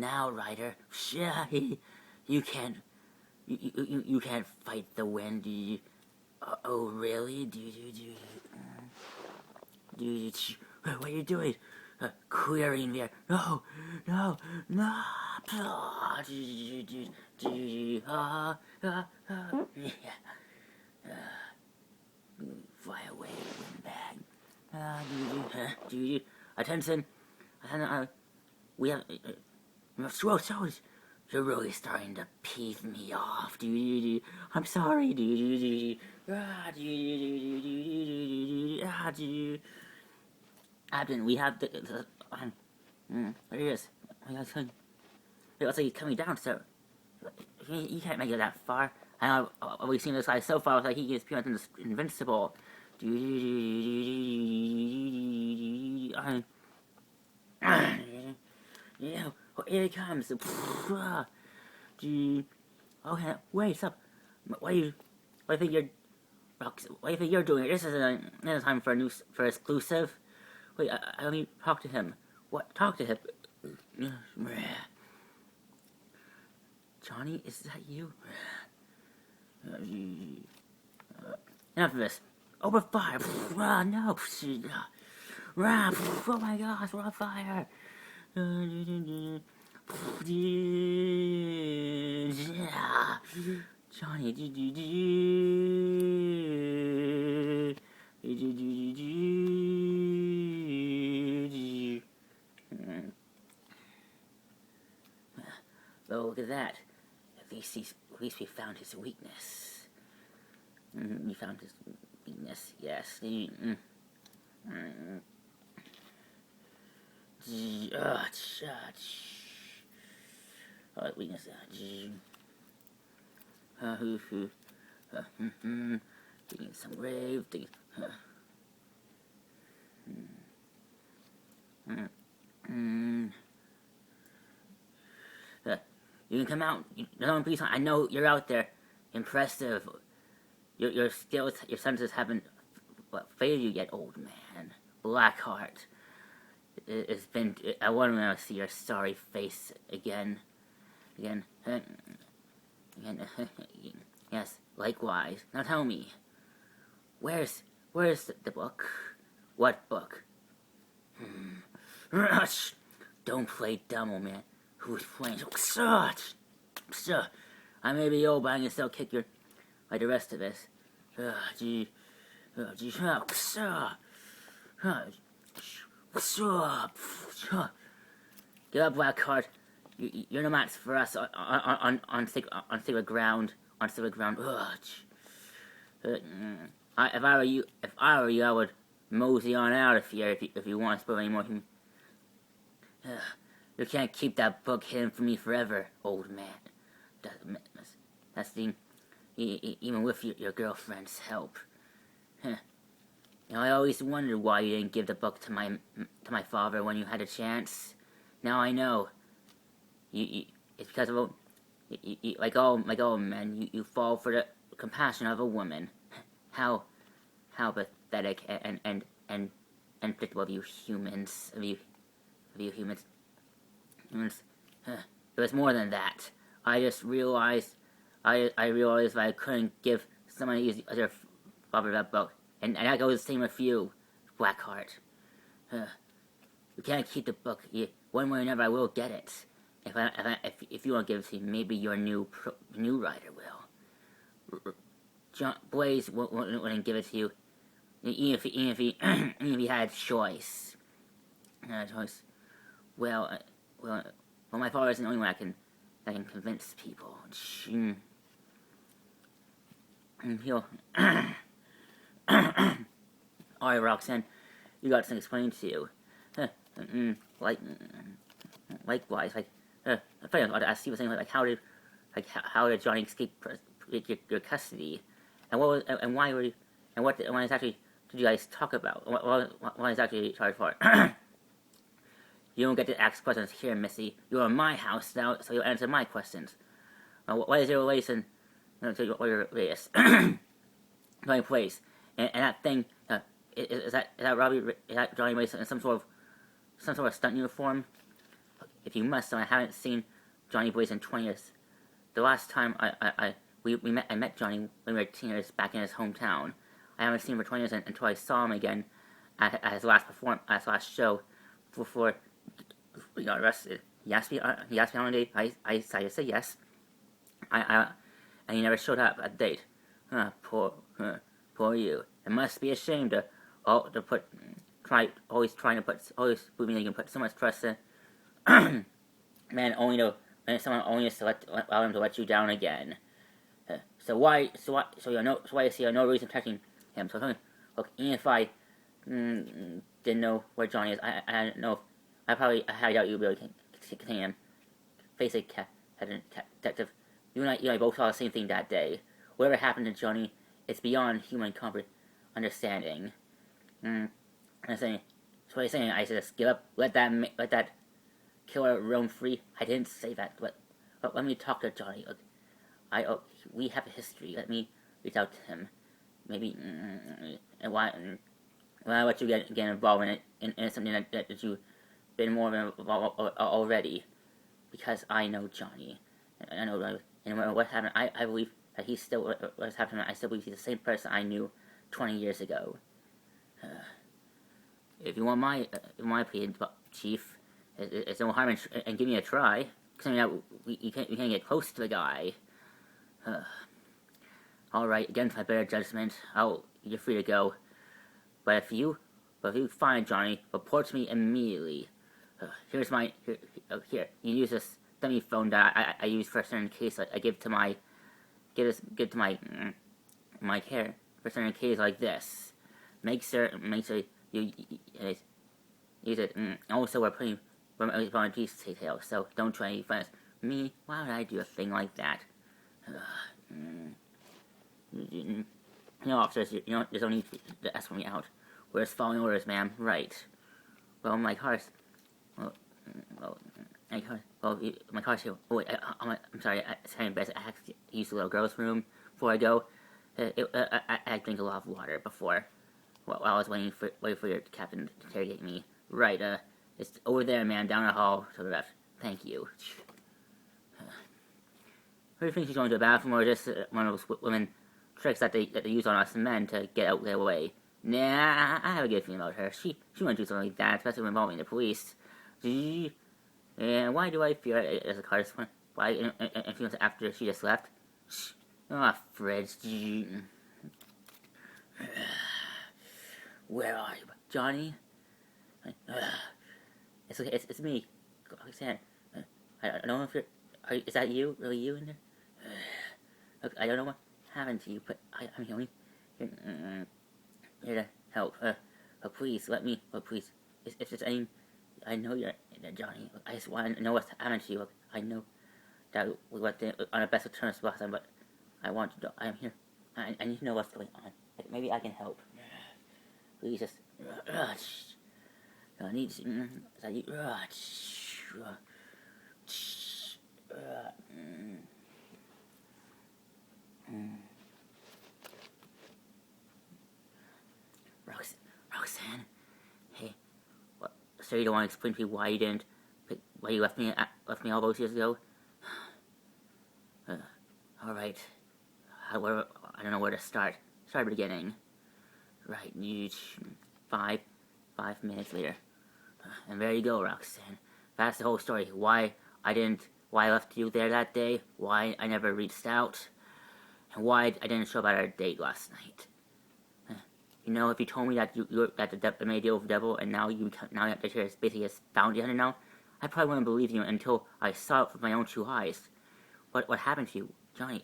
now, Ryder. You can't. You can't fight the wind. Oh, really? What are you doing? Querying there. No. Fly away, windbag. Attention. We have. You're really starting to peeve me off, I'm sorry, Abden, we have the there he is. It looks like he's coming down, so you can't make it that far. I know we've seen this guy so far, it's like he is pretty much invincible. Yeah, here he comes. Okay, wait, stop. What do you think you're doing? This isn't a time for exclusive. Wait, let me talk to him. What? Talk to him. Johnny, is that you? Enough of this. Open fire! No! Oh my gosh, we're on fire! Johnny, oh, look at that. At least we found his weakness. We found his weakness, yes. Weakness. Digging some grave. You can come out. I know you're out there. Impressive. Your skills, your senses haven't failed you yet, old man. Blackheart. It's been. I want to see your sorry face again. Yes. Likewise. Now tell me, where's the book? What book? Don't play dumb, old man. Who's playing? I may be old, but I can still kick your like the rest of us. Get up, Blackheart. You're no match for us on sacred ground. If I were you, I would mosey on out of here if you want to spill any more. You can't keep that book hidden from me forever, old man. That's the even with your girlfriend's help. I always wondered why you didn't give the book to my father when you had a chance. Now I know. It's because of like all men, you fall for the compassion of a woman. How pathetic and predictable of you humans. It was more than that. I just realized I realized that I couldn't give somebody as your father that book, and that goes the same with you, Blackheart. You can't keep the book. One way or another, I will get it. If you won't give it to me, maybe your new writer will. Blaze wouldn't give it to you, even if he had a choice. Well, my father isn't the only one that can convince people. Alright, Roxanne, you got something explained to you. Likewise, funny, I asked you saying how did Johnny escape your custody, and what exactly did you guys talk about? What exactly charged for? You don't get to ask questions here, Missy. You're in my house now, so you'll answer my questions. What is your relation to your race? My place, and that thing is that Robbie? Is that Johnny Mason in some sort of stunt uniform? if you must know, I haven't seen Johnny Blaze in 20 years. The last time I met Johnny when we were teenagers back in his hometown. I haven't seen him for 20 years until I saw him again at his last last show before we got arrested. He asked me on a date. I decided to say yes. And he never showed up at the date. Poor you. It must be a shame to always believing that you can put so much trust in man, only to allow him to let you down again. So why you have no reason protecting him? So look, even if I didn't know where Johnny is, I don't know. I doubt you really can contain him. Face it, detective. You and I both saw the same thing that day. Whatever happened to Johnny, it's beyond human understanding. I'm saying, so what are you saying? I said, just give up, let that killer roam free. I didn't say that, but let me talk to Johnny. Look, we have a history. Let me reach out to him. Maybe, and why I let you get involved in something that you've been more involved already, because I know Johnny. I know, and what happened. I believe that he's still what's happening. I still believe he's the same person I knew 20 years ago. If you want my opinion, Chief, it's no harm in giving it a try. Because we can't get close to the guy. All right, against my better judgment, you're free to go. But if you find Johnny, report to me immediately. Here. You use this dummy phone that I use for a certain case. I give to my care for certain cases like this. Make sure you use it. Also, we're putting on police detail, so don't try any fun. Me? Why would I do a thing like that? No, officers, there's no need to escort me out. We're just following orders, ma'am. Right. Well, my car's... my car's here. Oh, wait, I'm sorry, it's kind of best. I have to use the little girl's room before I go. I drink a lot of water before, while I was waiting for your captain to interrogate me. Right, it's over there, ma'am, down the hall to the left. Thank you. Who do you think she's going to the bathroom, or just one of those women tricks that they use on us men to get out their way? Nah, I have a good feeling about her. She wouldn't do something like that, especially when involving the police. And why do I fear it as a car? Why? A few months after she just left. Ah, Fred. Where are you, Johnny? It's me, Roxanne. I don't know if is that you? Really you in there? Look, I don't know what happened to you, but I'm here to help. Please, let me. Please. If there's any, I know you're in there, Johnny. Look, I just want to know what's happened to you. Look, I know that we went on the best of terms last time, but I want to know. I'm here. I need to know what's going on. Maybe I can help. Please just. I need to. Is that you? Roxanne, hey, what? So you don't want to explain to me why you left me all those years ago? All right. I don't know where to start. Start beginning. Right. 5 minutes later, and there you go, Roxanne. That's the whole story. Why I left you there that day. Why I never reached out. And why I didn't show up at our date last night. If you told me that you made a deal with the devil, and now that you're basically just bounty hunter now, I probably wouldn't believe you until I saw it with my own 2 eyes. What happened to you, Johnny?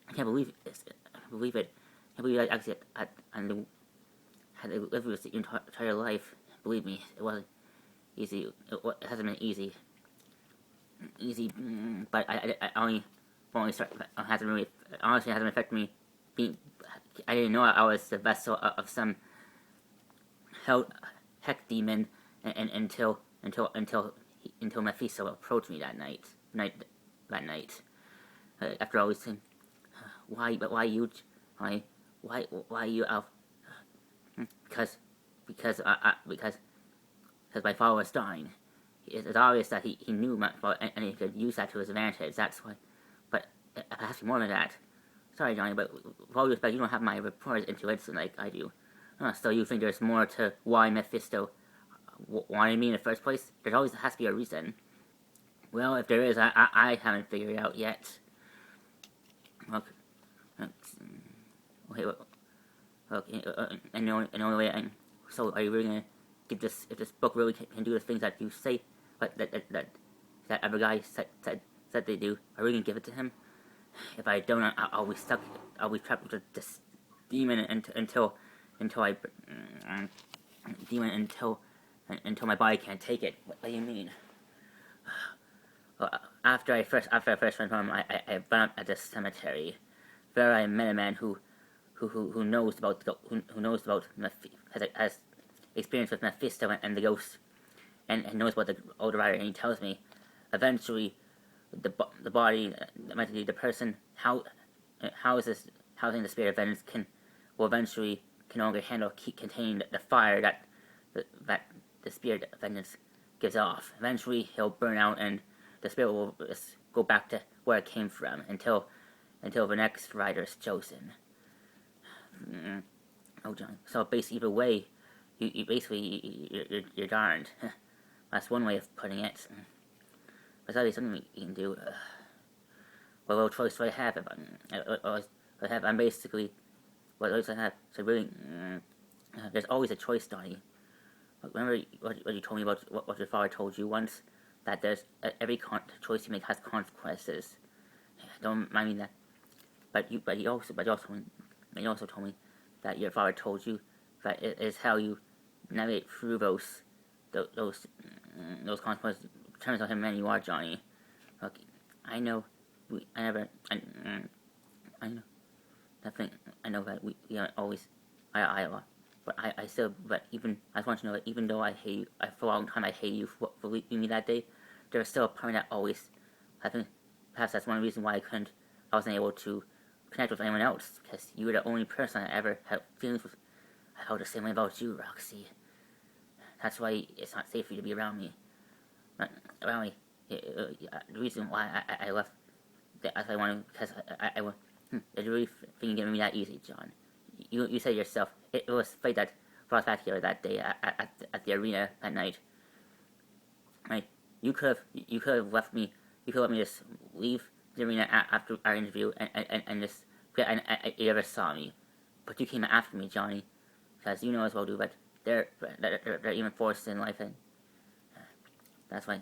I can't believe it. I can't believe it. I can't believe I actually had to live with your entire life. Believe me, it wasn't easy. It hasn't been easy. But I only started. Honestly, it hasn't affected me. I didn't know I was the vessel of some heck demon until Mephisto approached me that night. After all these things, why you, Alf? Because my father was dying. it's obvious that he knew my father, and he could use that to his advantage. That's why. But it has to be more than that. Sorry, Johnny, but with all due respect, you don't have my reporter's intuition like I do. So you think there's more to why Mephisto wanted me in the first place? There always has to be a reason. Well, if there is, I haven't figured it out yet. Okay, and the only way so are you really gonna give this, if this book really can do the things that you say, but that other guy said they do, are we gonna give it to him? If I don't, I'll be stuck. I'll be trapped with this demon until my body can't take it. What do you mean? Well, after I first went home, I went up at the cemetery. There I met a man who knows about has experience with Mephisto and the ghost, and knows about the old rider. And he tells me, eventually, the body, the person, housing the spirit of vengeance will eventually can no longer contain the fire that the spirit of vengeance gives off. Eventually, he'll burn out, and the spirit will go back to where it came from until the next rider is chosen. Oh, John. So basically, either way, you're darned. That's one way of putting it. But there's something you can do. What choice do I have? I'm basically what choice I have. So really, there's always a choice, Donnie. Remember what you told me about what your father told you once, that there's every choice you make has consequences. Don't mind me that. But you also told me that your father told you that it is how you navigate through those consequences. Turns out how man you are, Johnny. Look, I know I know that we aren't always but I still, but even, I just want you to know that even though I hate you, for a long time I hated you for leaving me that day, there was still a part that always, I think, perhaps that's one reason why I wasn't able to connect with anyone else, because you were the only person I ever had feelings with. I felt the same way about you, Roxy. That's why it's not safe for you to be around me. The reason why I left, I wanted, because I did really think you gave me that easy, John. You said yourself, it was fate that brought us back here that day at the arena that night. Right? You could have left me. You could let me just leave the arena after our interview and just you never saw me. But you came after me, Johnny, because you know as well do. But they're even forced in life, and that's why.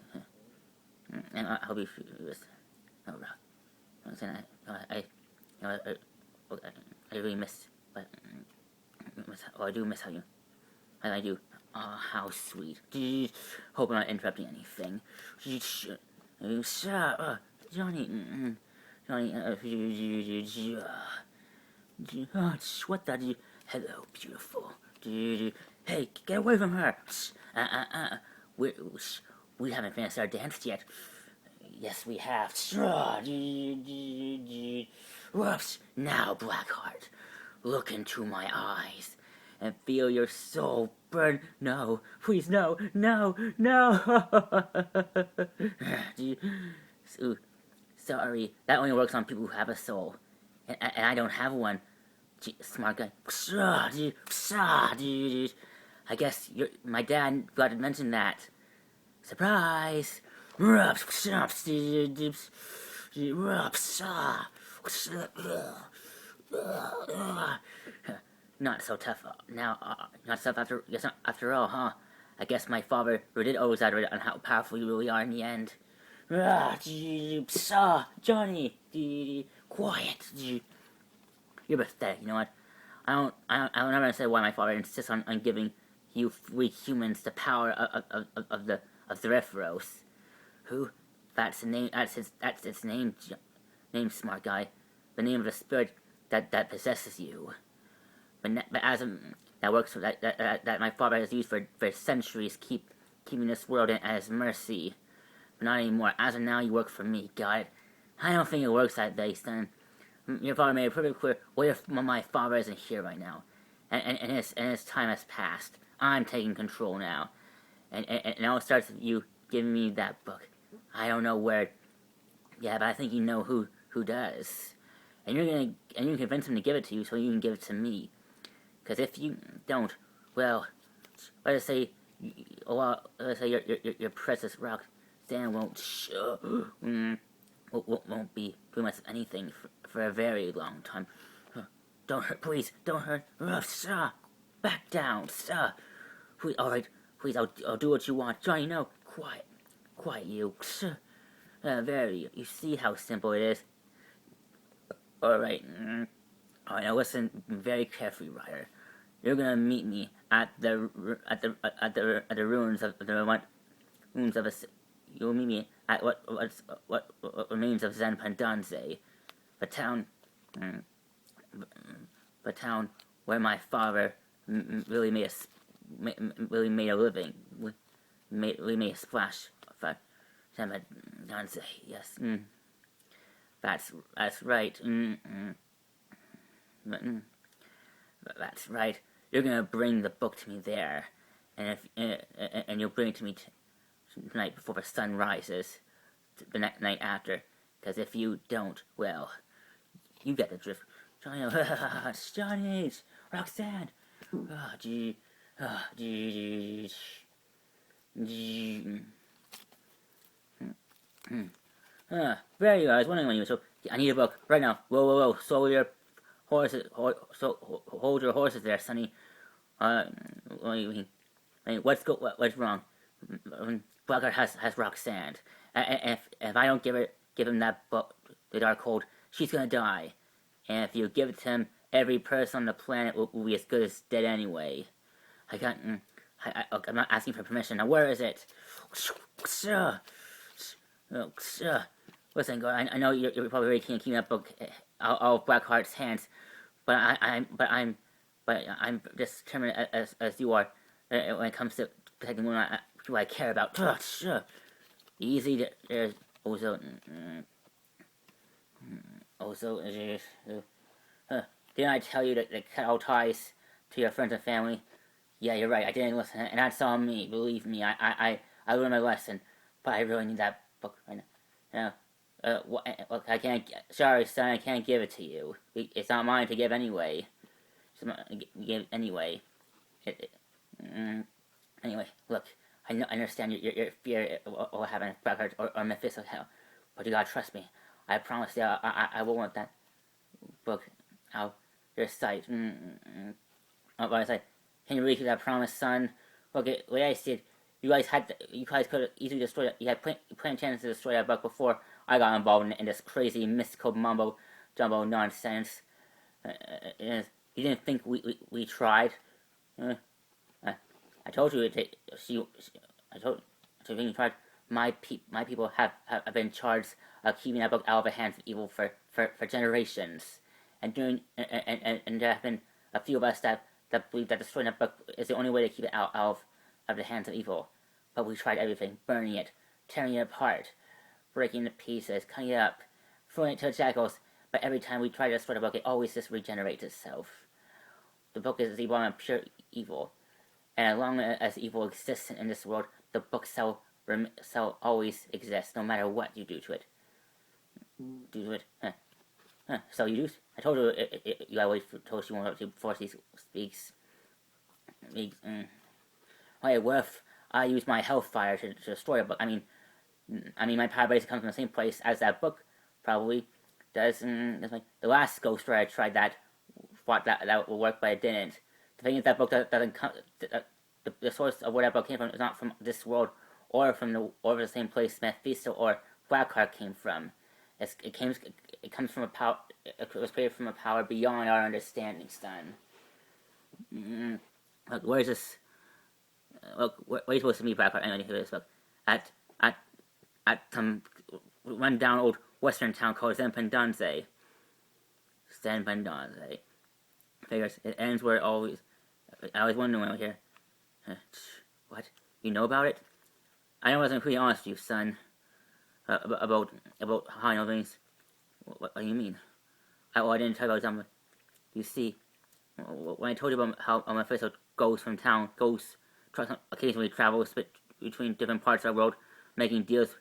And I hope you was. Oh, I'm saying I really miss. But I do miss how you. I do. Oh, how sweet. Hope I'm not interrupting anything. Shut up, Johnny. Johnny. What the? Hello, beautiful. Hey, get away from her. We haven't finished our dance yet. Yes, we have. Whoops. Now, Blackheart, look into my eyes and feel your soul burn. No, please, no. Ooh, sorry, that only works on people who have a soul, and I don't have one. Smart guy. I guess my dad got to mention that. Surprise! Not so tough now. Not tough after all, huh? I guess my father did exaggerate on how powerful you really are in the end. Johnny, quiet. You're pathetic. You know what? I don't ever say why my father insists on giving you weak humans the power of the Epheros. Who? That's the name. That's its name. Name, smart guy. The name of the spirit that possesses you. But as that works that my father has used for centuries, keeping this world at his mercy. But not anymore. As of now, you work for me. Got it? I don't think it works that way, son. Your father made it pretty clear. My father isn't here right now, and his time has passed. I'm taking control now, and it all starts with you give me that book. I don't know where. Yeah, but I think you know who does. And you convince him to give it to you, so you can give it to me. Because if you don't, well, let's say, let's say your precious Roxanne won't be doing much anything for a very long time. Don't hurt, please, don't hurt. Sir, back down, sir. Please, all right, please, I'll do what you want. Johnny, no, quiet, you. Sir. You see how simple it is. All right, all right. Now listen very carefully, Ryder. You're gonna meet me at the ruins of the ruins of a. You'll meet me at what remains of Zanpandanze, the town, the town where my father really made a living, really made a splash. Zanpandanze, yes, that's right. That's right. You're gonna bring the book to me there, and and you'll bring it to me tonight before the sun rises, the night after. Because if you don't, well, you get the drift. Johnny, Johnny, Roxanne. Gee. There you are. I was wondering when you were so. I need a book right now. Whoa. Slow your horses. Hold your horses there, Sonny. What's wrong? Blackheart has Roxanne. If I don't give him that book, the Darkhold, she's gonna die. And if you give it to him, every person on the planet will be as good as dead anyway. I'm not asking for permission. Now, where is it? Listen, I know you're probably really keen to keep that book out of Blackheart's hands, but I'm just determined as you are when it comes to protecting who I care about. Easy. There's also didn't I tell you to cut all ties to your friends and family? Yeah, you're right. I didn't listen, and that's on me. Believe me, I learned my lesson, but I really need that book right now. Look, I can't. Sorry, son, I can't give it to you. It's not mine to give anyway. Anyway, look, I understand your fear of having Blackheart or Mephisto hell, but you gotta trust me. I promise you, I won't want that book out your sight. What I say? Can you really keep that promise, son? Look, the way I see it, you guys could have easily destroyed it. You had plenty of chances to destroy that book before I got involved in this crazy mystical mumbo jumbo nonsense. You didn't think we tried? I told you I told you you tried. My people have been charged of keeping that book out of the hands of evil for generations, and there have been a few of us that believe that destroying that book is the only way to keep it out of the hands of evil. But we tried everything: burning it, tearing it apart, breaking it to pieces, cutting it up, throwing it to the jackals. But every time we try to destroy the book, it always just regenerates itself. The book is the one of pure evil, and as long as evil exists in this world, the book shall always exist, no matter what you do to it. So you do. I told you you gotta wait until she won't before she speaks. Wait, what if I use my hellfire to destroy a book? I mean, my power base comes from the same place as that book probably does. The last ghost story I tried that would work, but it didn't. The thing is, that book doesn't come. The source of where that book came from is not from this world, or from the same place Mephisto or Blackheart came from. It comes from a power. It was created from a power beyond our understanding, son. Look, where's this? Look, where are you supposed to meet Blackheart? I know you hear this book at some run-down old western town called Zanpandanze. Figures it ends where it always. I was wondering when I was here. What? You know about it? I wasn't pretty honest with you, son. About how I know things. What do you mean? I didn't tell you about something. You see, when I told you about how Mephisto goes from town, occasionally travels between different parts of the world making deals.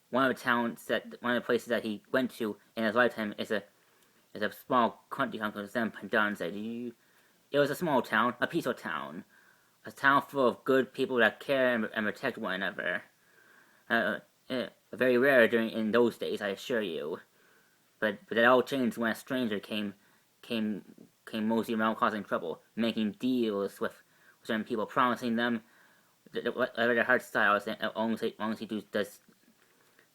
One of the places that he went to in his lifetime is a small country town called Zampandanza. It was a small town, a peaceful town, a town full of good people that care and protect one another. Very rare in those days, I assure you. But that all changed when a stranger came moseying around causing trouble, making deals with certain people, promising them whatever their heart style is, as long as he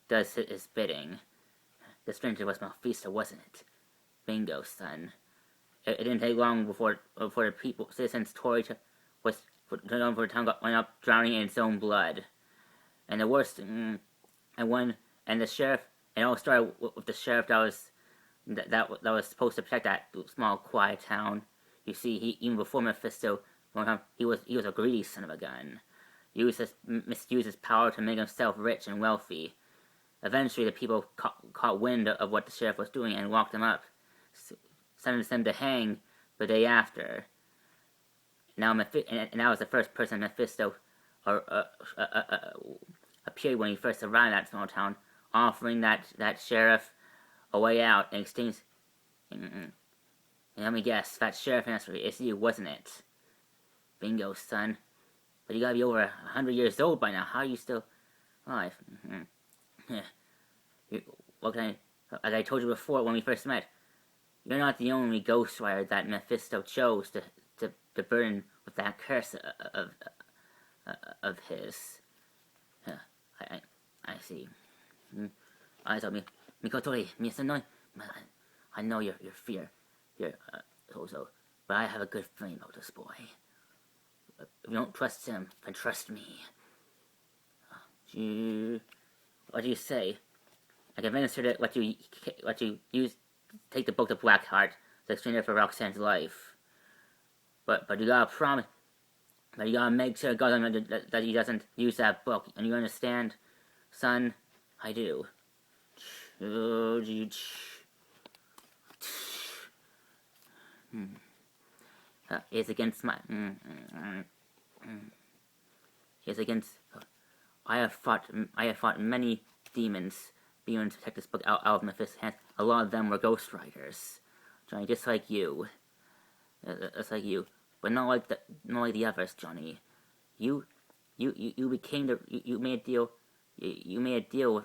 does his bidding. The stranger was Mephisto, wasn't it? Bingo, son. It didn't take long before the citizens went up drowning in its own blood. And the worst, and the sheriff. It all started with the sheriff that was supposed to protect that small, quiet town. You see, even before Mephisto, he was a greedy son of a gun. He misused his power to make himself rich and wealthy. Eventually, the people caught wind of what the sheriff was doing and locked him up, sentenced him to hang the day after. And that was the first person Mephisto appeared when he first arrived in that small town, offering that sheriff a way out in exchange. And let me guess, that sheriff answer, it's you, wasn't it? Bingo, son. But you gotta be over 100 years old by now. How are you still alive? Like I told you before when we first met, you're not the only Ghost Rider that Mephisto chose to burden with that curse of his. I see. I told me, Mikotori, Misanoi. I know your fear, also, but I have a good feeling about this boy. If you don't trust him, then trust me. What do you say? I convinced her to let you use take the book to Blackheart to exchange it for Roxanne's life. But you gotta promise. But you gotta make sure God that he doesn't use that book. And you understand, son? I do. It's against my. It's against. I have fought many demons to protect this book out of Mephisto's hands. A lot of them were Ghost Riders, Johnny, just like you. Just like you, but not like the others, Johnny. You became you made a deal. You made a deal with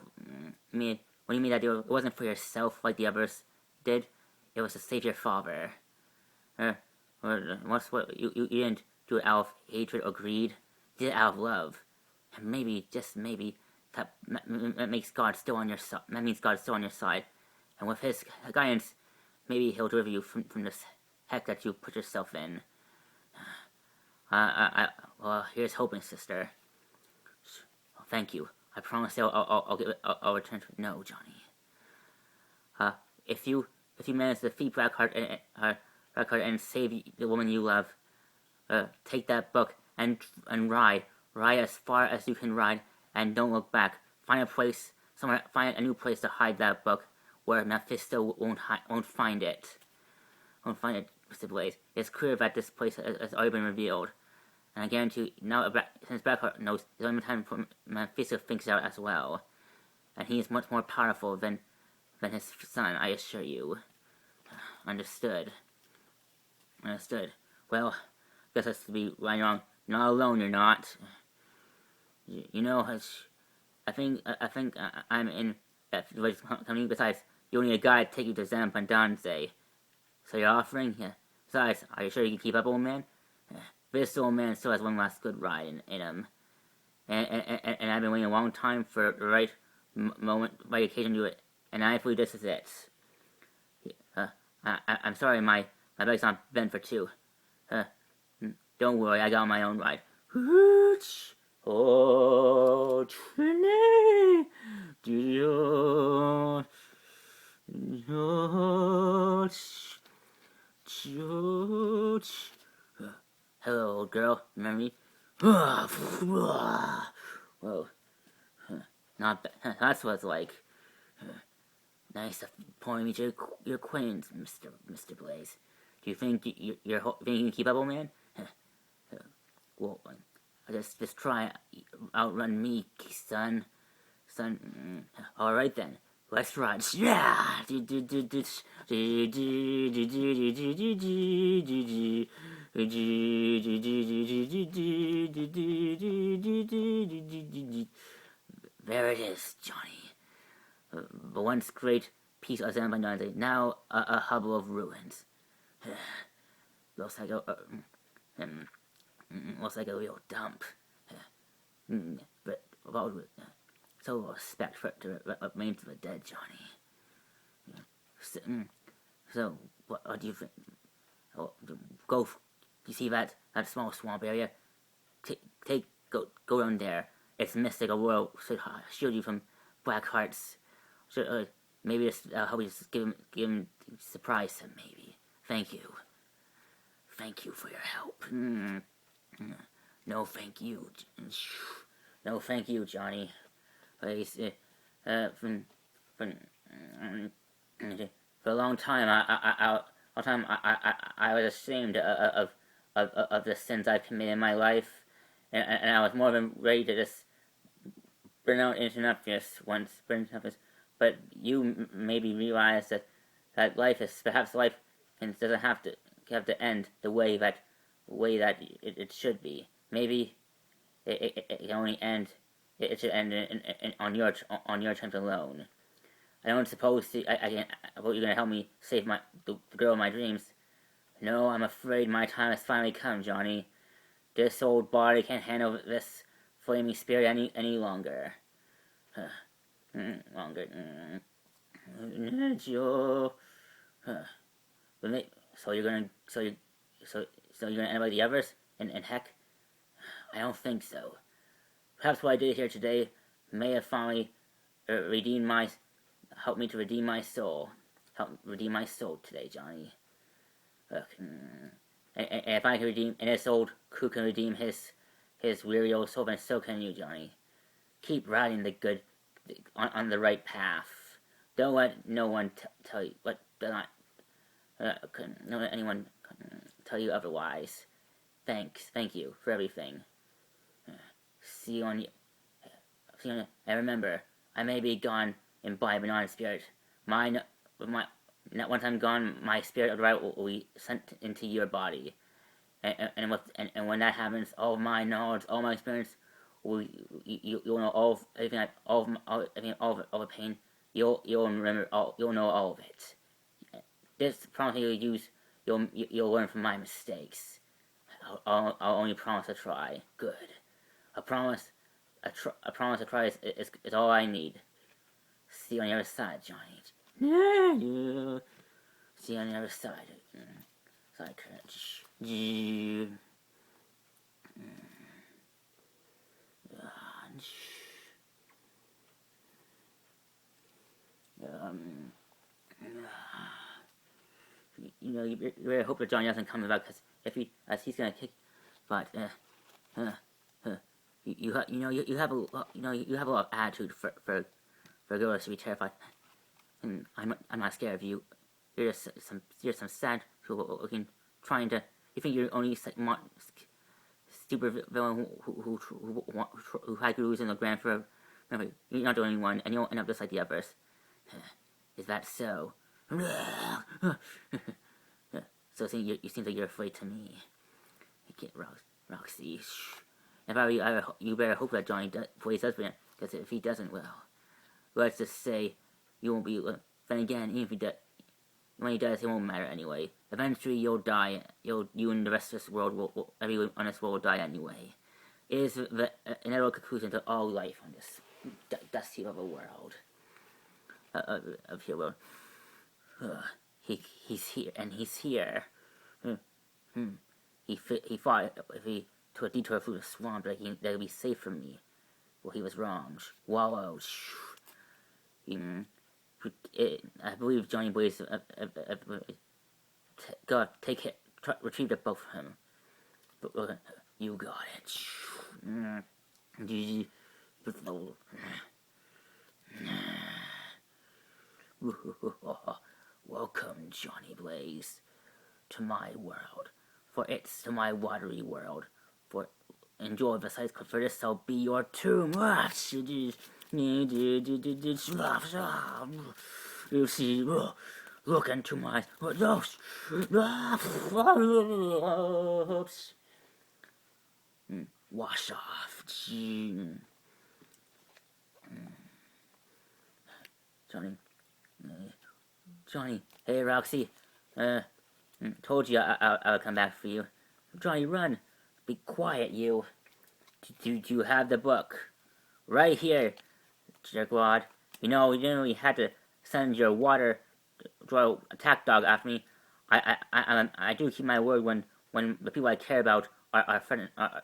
me. When you made that deal, it wasn't for yourself like the others did. It was to save your father. You didn't do it out of hatred or greed. You did it out of love. And maybe, just maybe, that makes God still on your side. That means God's still on your side. And with his guidance, maybe he'll deliver you from this heck that you put yourself in. Well, here's hoping, sister. Oh, thank you. I promise I'll return to it. No, Johnny. If you manage to defeat Blackheart and save the woman you love, take that book and ride as far as you can ride, and don't look back. Find a new place to hide that book where Mephisto won't find it. Mr. Blaze. It's clear that this place has already been revealed. And I guarantee you, now since Blackheart knows, it's only time for Mephisto thinks out as well. And he is much more powerful than his son, I assure you. Understood. Well, guess that's to be right wrong. Not alone, you're not. You know, I think I'm in that company. Besides, you need a guy to take you to Zampandanze. So you're offering? Yeah. Besides, are you sure you can keep up, old man? This old man still has one last good ride in him. And I've been waiting a long time for the right moment, right occasion to do it. And I believe this is it. I'm sorry, my bag's not bent for two. Don't worry, I got my own ride. Oh, Trini! Hello, old girl. Remember me? Whoa. Not bad. That's what it's like. Nice to point me to your acquaintance, Mr. Blaze. Do you think you can keep up, old man? Well, just try outrun me, son. son. All right then, let's ride. Yeah. There it is, Johnny. The once great piece of Zambanante, now a hubble of ruins. looks like a looks like a real dump. But about so respect for what remains of the dead, Johnny. So what do you think? Oh, go. You see that small swamp area? Go down there. Its mystical world should shield you from black hearts. Should maybe just help you just give him surprise him maybe. Thank you for your help. No, thank you. No, thank you, Johnny. For a long time, I was ashamed of the sins I committed in my life, and I was more than ready to just burn out into nothingness once. But you maybe realize that life doesn't have to end the way that it should be. Maybe it can only end. It should end on your terms alone. I don't suppose you're gonna help me save the girl of my dreams. No, I'm afraid my time has finally come, Johnny. This old body can't handle this flaming spirit any longer. Joe. So you're gonna end like the others? And heck, I don't think so. Perhaps what I did here today may have finally helped me to redeem my soul. Help redeem my soul today, Johnny. Look, and if I can redeem, and this old crew can redeem his weary old soul, then so can you, Johnny. Keep riding on the right path. Don't let no one tell you don't let anyone tell you otherwise. Thank you for everything. See you on. And remember, I may be gone in body, but not in spirit. Once I'm gone, my spirit of the right will be sent into your body, and when that happens, all of my knowledge, all my experience, you'll know all the pain. You'll remember you'll know all of it. This promise you'll learn from my mistakes. I'll only promise to try. Good. A promise to try is all I need. See you on the other side, Johnny. See you on the other side. Side crunch. You really hope that Johnny doesn't come back, because as he's gonna kick, but you have a lot of attitude for girls to be terrified. And I'm not scared of you. You're some sad people looking, trying to. You think you're only stupid villain who had to lose in the grand forever. Remember, you're not the only one, and you'll end up just like the others. Is that so? So you seem like you're afraid to me. You can't, Roxy. If I were you better hope that Johnny plays husband, because if he doesn't, well, let's just say you won't be. Then again, even if he does, when he does, it won't matter anyway. Eventually, you'll die. You and the rest of this world everyone on this world will die anyway. It is the inevitable conclusion to all life on this dusty of a world. Of your world. He's here, and he's here. He fought to a detour through the swamp that would be safe for me. Well, he was wrong. Wallow. I believe Johnny Blaze take it, retrieve the both of him. But you got it. Welcome, Johnny Blaze, to my world. To my watery world. Enjoy the sights, for this shall be your tomb. You see, look into my nose. Wash off. Johnny. Johnny. Hey, Roxy. Told you I would come back for you. Johnny, run. Be quiet, you. Do you have the book? Right here, jerkwad. You know you had to send your water attack dog after me. I do keep my word when the people I care about are threatened, our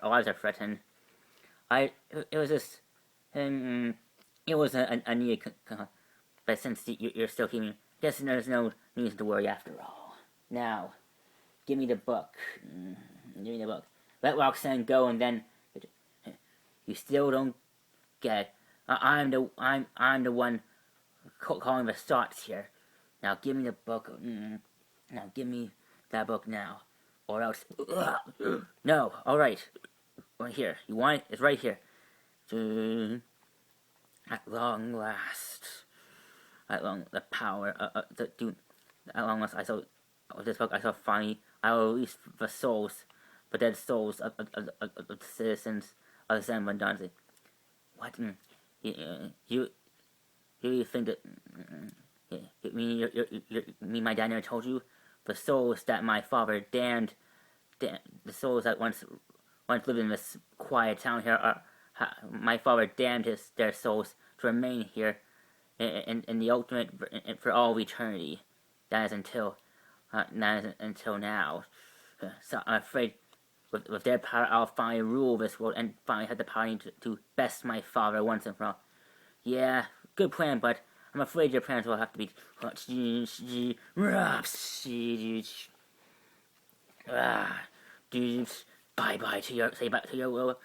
lives are threatened. It was just, it was a needed, but since you're still keeping, guess there's no reason to worry after all. Now, give me the book. Give me the book. Let Roxanne go, and then you still don't get it. I'm the one calling the shots here. Now give me the book. Now give me that book now, or else. No. All right. Right here. You want it? It's right here. At long last. At long, the power. At long last, I saw this book. I saw finally. I will release the souls, the dead souls of the citizens of the San Bernardino. What? You think that my dad never told you? The souls that my father damned, the souls that once lived in this quiet town here, my father damned their souls to remain here in the ultimate for all eternity. That is until now. So I'm afraid with their power, I'll finally rule this world and finally have the power to best my father once and for all. Yeah, good plan, but I'm afraid your plans will have to be. Bye to your. Say bye to your. Well,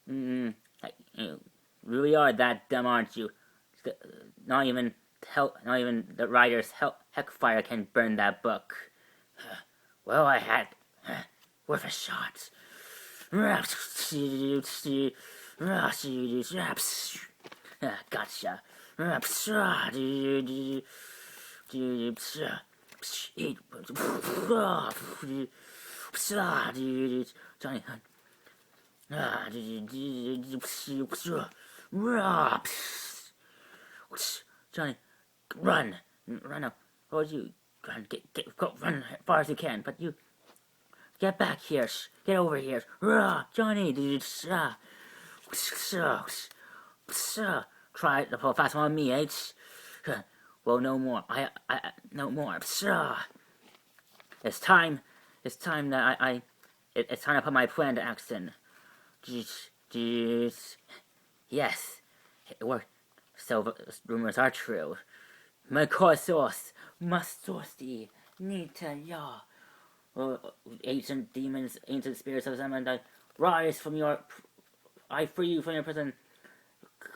you really are that dumb, aren't you? Not even the writer's heckfire can burn that book. Well, I had worth a shot. Gotcha. Johnny. Johnny, run up. Or you go run as far as you can, but you get back here, get over here, Johnny, try to pull fast on me, eh? Well, no more. No more. It's time that it's time to put my plan to action. Yes, it worked. So the rumors are true. Makosos, Mastosti, Nita Ya. Ancient demons, ancient spirits of Zamandai, rise from your. I free you from your prison.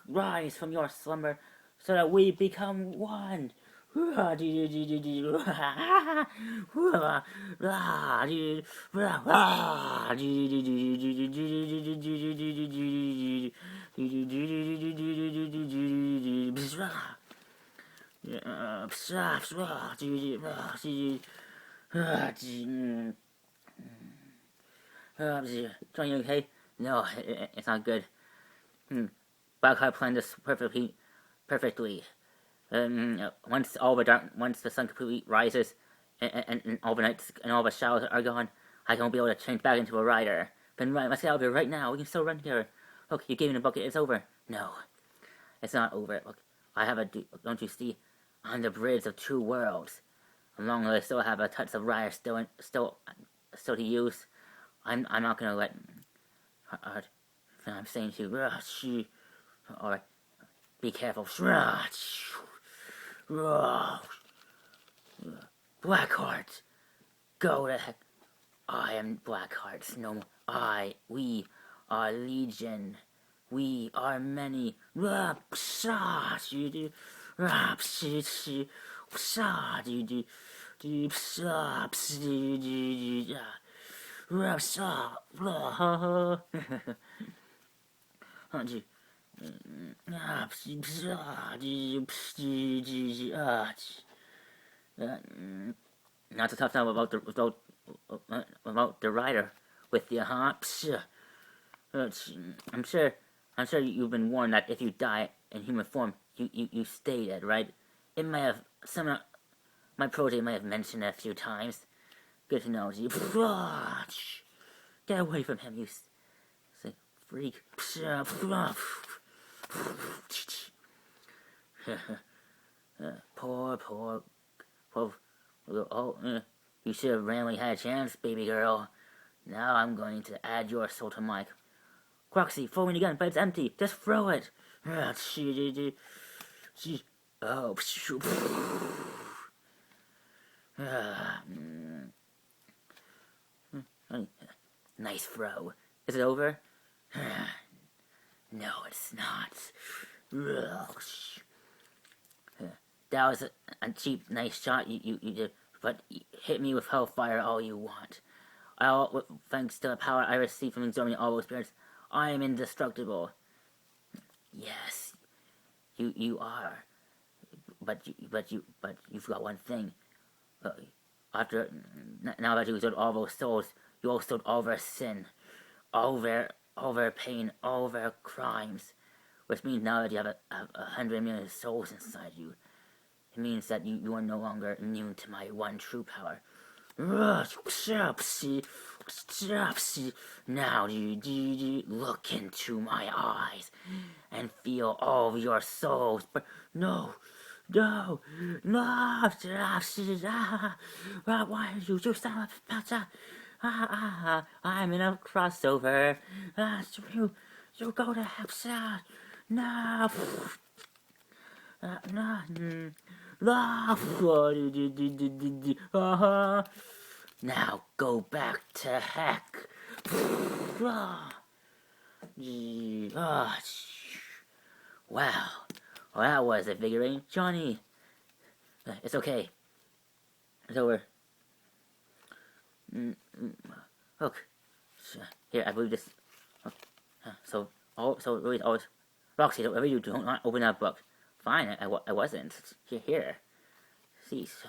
Rise from your slumber, so that we become one. Johnny, okay? No, it's not good. Blackheart planned this perfectly. Once the sun completely rises, and all the nights and all the shadows are gone, I won't be able to change back into a rider. Then right, let's get out of here right now. We can still run together. Look, you gave me the bucket. It's over. No, it's not over. Look, I have don't you see? On the bridge of two worlds. As long as I still have a touch of rider still to use, I'm not gonna let. I'm saying to you, alright, be careful. Blackheart, go to heck. I am Blackheart. No, we are Legion. We are many. Not to talk now about the writer with the I'm sure you've been warned that if you die in human form, you stay dead, right? It may have my protege may have mentioned it a few times. Good to know. Get away from him, you freak. Poor. You should have randomly had a chance, baby girl. Now I'm going to add your soul to mine. Croxy, throw me the gun, but it's empty. Just throw it. Nice throw. Is it over? No, it's not. That was a cheap, nice shot you did, but hit me with hellfire all you want. Thanks to the power I received from absorbing all those spirits, I am indestructible. Yes, you are, but you've got one thing. Now that you absorbed all those souls, you also absorbed all their sin, all their pain, all their crimes, which means now that you have 100 million souls inside you, it means that you are no longer immune to my one true power. Now look into my eyes and feel all of your souls. But no. Why did you do something about that? I'm in a crossover. You go to hell. No. Now go back to heck. Wow. Well, that was invigorating. Johnny. It's okay. It's over. Look. Here, I believe this. So really always. Roxy, whatever you do, don't open that book. Fine, I wasn't. Here. Cease.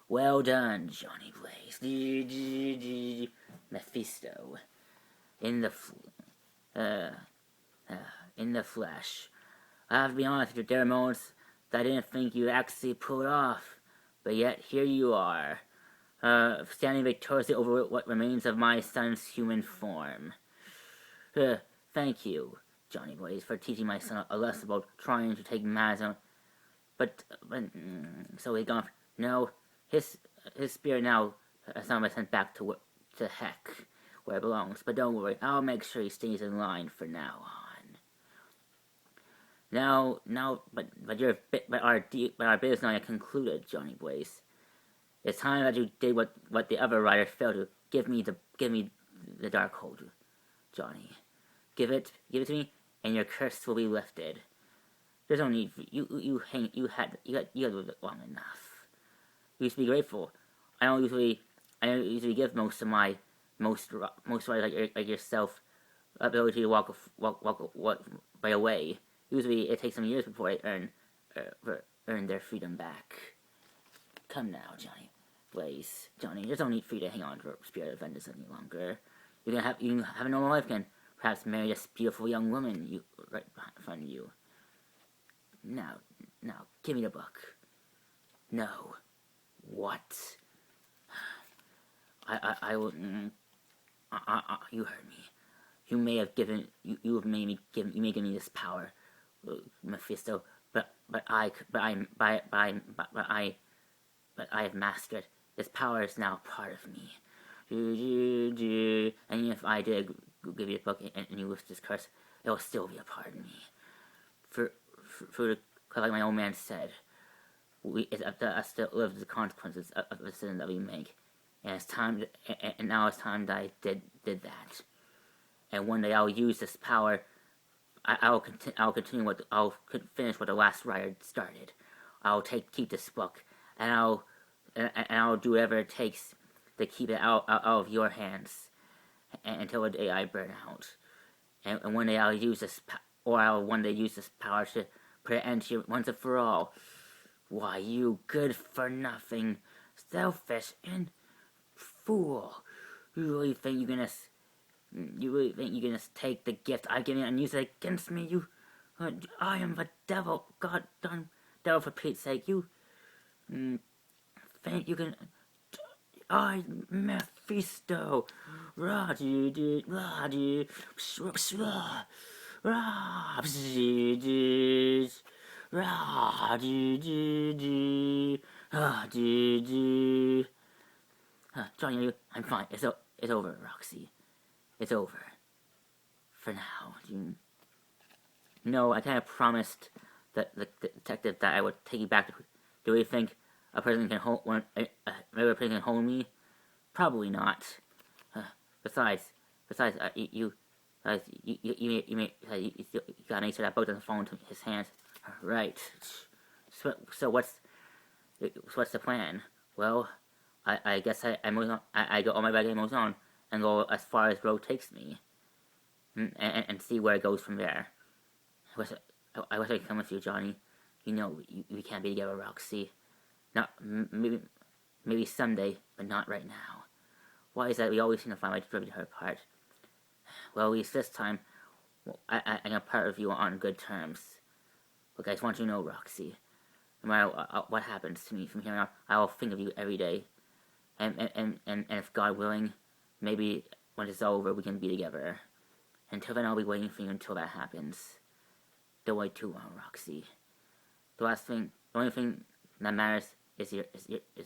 Well done, Johnny Blaze. Mephisto. In the flesh. I have to be honest with you, there are moments that I didn't think you'd actually pull it off. But yet, here you are. Standing victoriously over what remains of my son's human form. Thank you, Johnny Blaze, for teaching my son a lesson about trying to take Mazon. But so he gone. No, his spirit now has now been sent back to heck, where it belongs. But don't worry, I'll make sure he stays in line for now on. But our business now concluded, Johnny Blaze. It's time that you did what the other writer failed to. Give me the dark hold, Johnny. Give it to me, and your curse will be lifted. There's no need for you had it long enough. You should be grateful. I don't usually give most writers like yourself ability to walk right away. Usually it takes some years before they earn their freedom back. Come now, Johnny Blaze. Johnny, there's no need for you to hang on to a spirit of vengeance any longer. You can have a normal life again. Perhaps marry this beautiful young woman right in front of you. Now, give me the book. No. What? I will. You heard me. You may have given. You may give me this power, Mephisto. But I have mastered. This power is now part of me. And if I did give you a book and you lift this curse, it will still be a part of me. Like my old man said, it's up to us to live the consequences of the sin that we make. And it's time. Now it's time that I did that. And one day I'll use this power I'll finish what the last writer started. I'll keep this book, and I'll do whatever it takes to keep it out of your hands until the day I burn out. And one day I'll use this, or I'll one day use this power to put an end to you once and for all. Why, you good for nothing, selfish and fool! You really think you're gonna take the gift I've given you and use it against me? I am the devil, God done devil, for Pete's sake. You think you can? I, Mephisto, Johnny, I'm fine. It's over, Roxy. It's over. For now. No, I kind of promised the detective that I would take you back. Do we think a person can hold me? Probably not. Besides, you gotta make sure that boat doesn't fall into his hands. Right. So what's the plan? Well, I guess I move on. I go on my bike and move on and go as far as road takes me, and see where it goes from there. I wish I could come with you, Johnny. You know we can't be together, Roxy. Not maybe someday, but not right now. Why is that we always seem to find a way to drive her apart? Well, at least this time, I'm a part of you on good terms. Look, I just want you to know, Roxy, no matter what happens to me from here on out, I will think of you every day. And if God willing, maybe when it's over, we can be together. Until then, I'll be waiting for you until that happens. Don't wait too long, Roxy. The only thing that matters is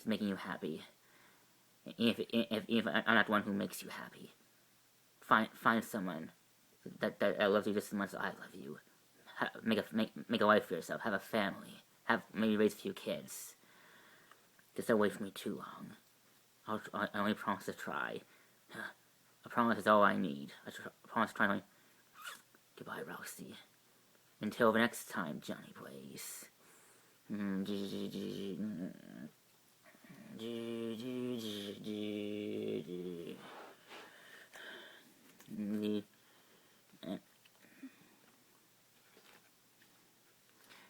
making you happy. If I'm not the one who makes you happy, find someone that loves you just as much as I love you. Make a life for yourself. Have a family. Maybe raise a few kids. Just don't wait for me too long. I only promise to try. A promise is all I need. I promise to try. Goodbye, Roxy. Until the next time, Johnny Blaze.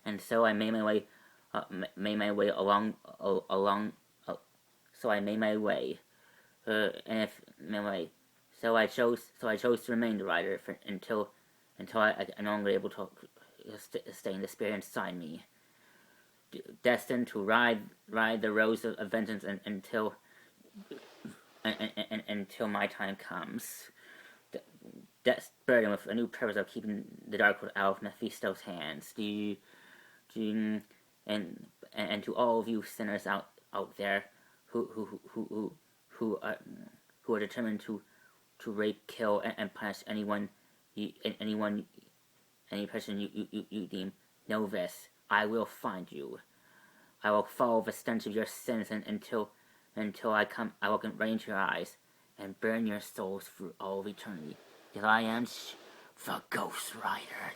And so I made my way along. So I made my way, So I chose to remain the rider until I no longer able to stay in the spirit inside me, destined to ride the roads of vengeance until my time comes. Burdened with a new purpose of keeping the Darkwood out of Mephisto's hands. And to all of you sinners out there who are determined to rape, kill, and punish any person you deem, know this: I will find you. I will follow the stench of your sins until I will come right into your eyes and burn your souls through all of eternity. Because I am the Ghost Rider.